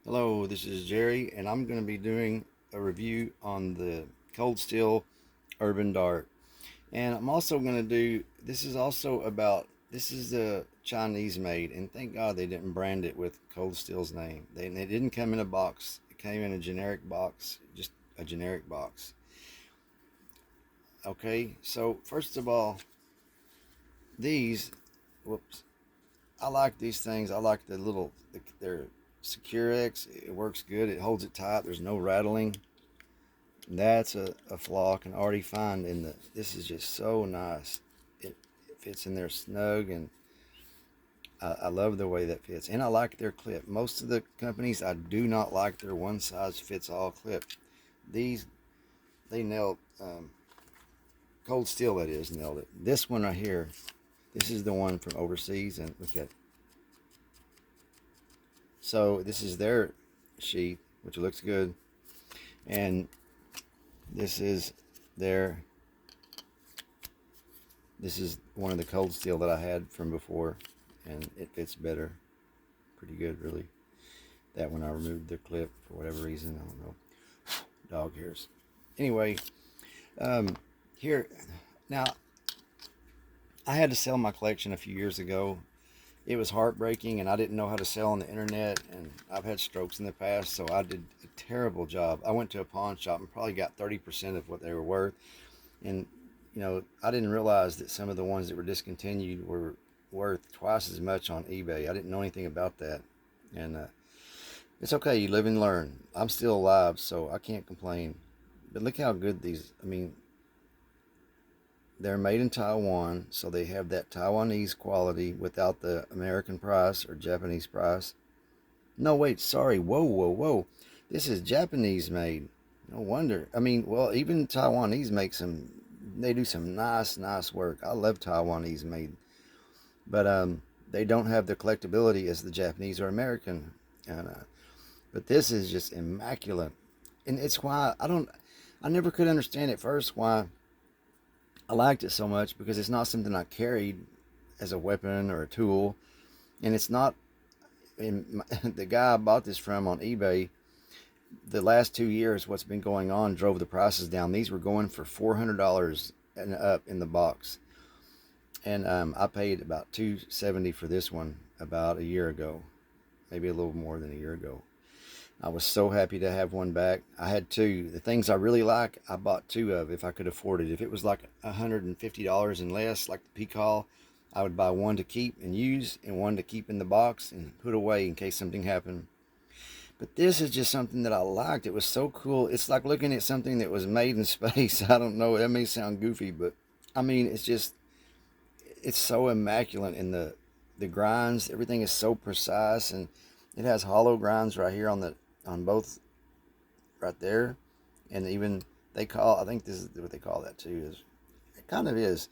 Hello, this is Jerry, and I'm going to be doing a review on the Cold Steel Urban Dart. And I'm also going to do, this is the Chinese made, and thank God they didn't brand it with Cold Steel's name. They didn't come in a box, it came in a generic box, just a generic box. Okay, so first of all, these, whoops, I like these things. I like they're Securex. It works good. It holds it tight. There's no rattling. That's a flaw I can already find in the. This is just so nice. It fits in there snug, and I love the way that fits. And I like their clip. Most of the companies, I do not like their one size fits all clip. These, they nailed, Cold Steel, that is, nailed it. This one right here, this is the one from overseas, and look at. So this is their sheath, which looks good, and this is their. This is one of the Cold Steel that I had from before, and it fits better. Pretty good, really. That one I removed the clip for whatever reason. I don't know. Dog hairs. Anyway, um, here, now, I had to sell my collection a few years ago. It was heartbreaking, and I didn't know how to sell on the internet, and I've had strokes in the past, so I did a terrible job. I went to a pawn shop and probably got 30% of what they were worth, and I didn't realize that some of the ones that were discontinued were worth twice as much on eBay. I didn't know anything about that, and it's okay. You live and learn. I'm still alive, so I can't complain. But look how good these. I mean, they're made in Taiwan, so they have that Taiwanese quality without the American price or Japanese price. No, wait, sorry. Whoa, whoa, whoa. This is Japanese made. No wonder. I mean, well, even Taiwanese make some. They do some nice work. I love Taiwanese made, but they don't have the collectability as the Japanese or American. And but this is just immaculate, and it's why I don't. I never could understand at first why I liked it so much, because it's not something I carried as a weapon or a tool, and it's not. And the guy I bought this from on eBay, the last 2 years, what's been going on drove the prices down. These were going for $400 and up in the box, and I paid about $270 for this one about a year ago, maybe a little more than a year ago. I was so happy to have one back. I had two. The things I really like, I bought two of if I could afford it. If it was like $150 and less, like the Peacock, I would buy one to keep and use and one to keep in the box and put away in case something happened. But this is just something that I liked. It was so cool. It's like looking at something that was made in space. I don't know. That may sound goofy, but I mean, it's so immaculate in the grinds. Everything is so precise, and it has hollow grinds right here on both right there, and even I think this is what they call that too. Is it kind of is.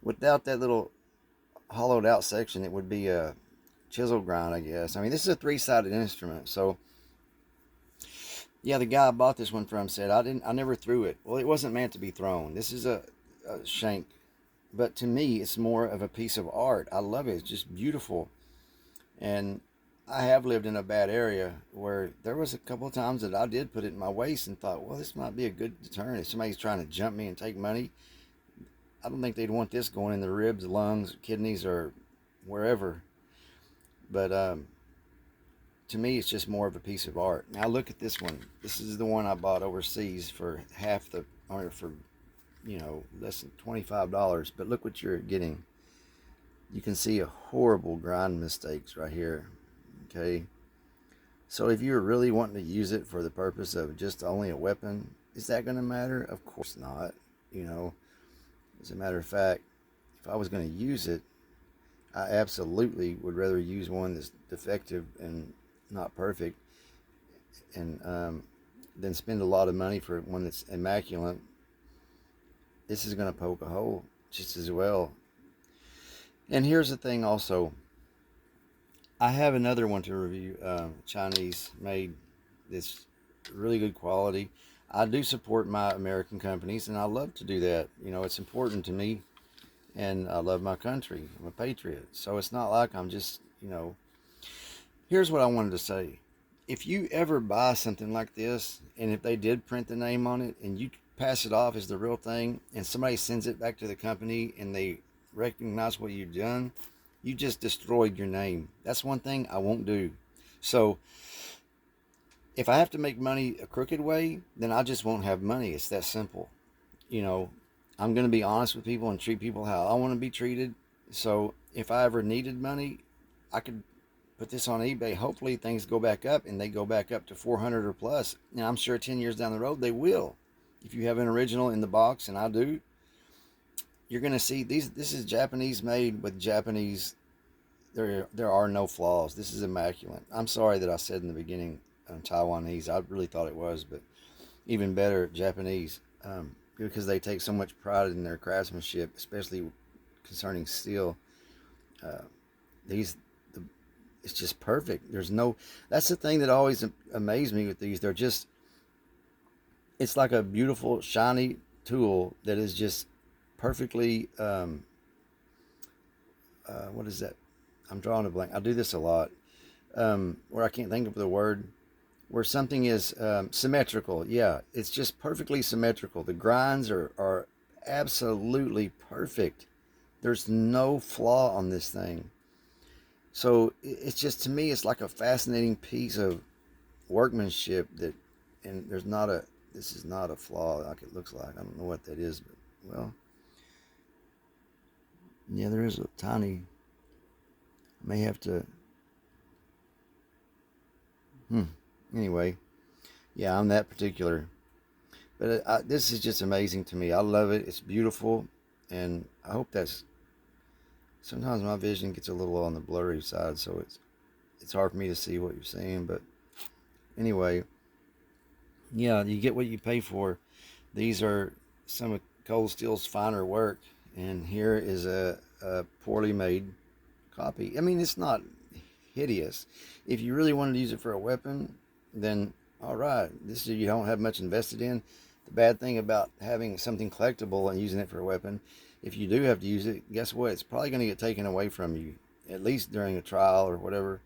Without that little hollowed out section, it would be a chisel grind, I guess. I mean, this is a three-sided instrument, so yeah. The guy I bought this one from said I never threw it. Well, it wasn't meant to be thrown. This is a shank, but to me, it's more of a piece of art. I love it. It's just beautiful. And I have lived in a bad area where there was a couple of times that I did put it in my waist and thought, well, this might be a good deterrent. If somebody's trying to jump me and take money, I don't think they'd want this going in the ribs, lungs, kidneys, or wherever. But to me, it's just more of a piece of art. Now look at this one. This is the one I bought overseas for half the, or for less than $25. But look what you're getting. You can see a horrible grind mistakes right here. Okay. So if you're really wanting to use it for the purpose of just only a weapon, is that going to matter? Of course not. You know, as a matter of fact, if I was going to use it, I absolutely would rather use one that's defective and not perfect, and than spend a lot of money for one that's immaculate. This is going to poke a hole just as well. And here's the thing also. I have another one to review, Chinese made, that's really good quality. I do support my American companies, and I love to do that. It's important to me, and I love my country. I'm a patriot. So it's not like I'm just. Here's what I wanted to say. if you ever buy something like this, and if they did print the name on it and you pass it off as the real thing, and somebody sends it back to the company and they recognize what you've done, you just destroyed your name. That's one thing I won't do. So if I have to make money a crooked way, then I just won't have money. It's that simple. You know, I'm going to be honest with people and treat people how I want to be treated. So if I ever needed money, I could put this on eBay. Hopefully things go back up and they go back up to 400 or plus. And I'm sure 10 years down the road they will. If you have an original in the box, and I do, you're going to see these. This is Japanese made with Japanese. There are no flaws. This is immaculate. I'm sorry that I said in the beginning Taiwanese. I really thought it was, but even better Japanese, because they take so much pride in their craftsmanship, especially concerning steel. Uh, these it's just perfect. There's no. That's the thing that always amazed me with these. They're just. It's like a beautiful shiny tool that is just perfectly. What is that? I'm drawing a blank. I do this a lot, where I can't think of the word. Where something is symmetrical. Yeah, it's just perfectly symmetrical. The grinds are absolutely perfect. There's no flaw on this thing. So it's just, to me, it's like a fascinating piece of workmanship that, and this is not a flaw like it looks like. I don't know what that is, but, well, yeah, there is a tiny, I may have to, anyway, yeah, I'm that particular. But this is just amazing to me. I love it. It's beautiful, and I hope that's, sometimes my vision gets a little on the blurry side, so it's hard for me to see what you're saying. But anyway, yeah, you get what you pay for. These are some of Cold Steel's finer work, and here is a poorly made copy. I mean, it's not hideous. If you really wanted to use it for a weapon, then all right. This you don't have much invested in. The bad thing about having something collectible and using it for a weapon, if you do have to use it, guess what? It's probably going to get taken away from you, at least during a trial or whatever.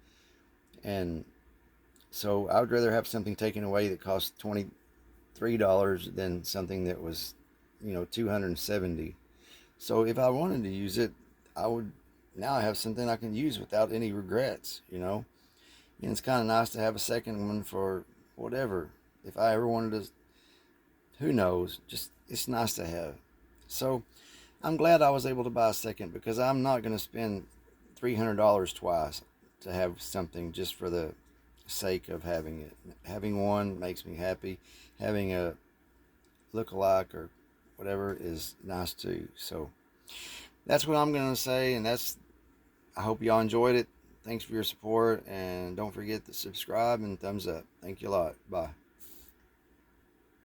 And so I would rather have something taken away that costs $23 than something that was, $270. So if I wanted to use it, I would now have something I can use without any regrets. And it's kind of nice to have a second one for whatever. If I ever wanted to, who knows? Just, it's nice to have. So I'm glad I was able to buy a second, because I'm not going to spend $300 twice to have something just for the sake of having it. Having one makes me happy. Having a look-alike or whatever is nice too. So that's what I'm going to say, and I hope y'all enjoyed it. Thanks for your support, and don't forget to subscribe and thumbs up. Thank you a lot. Bye.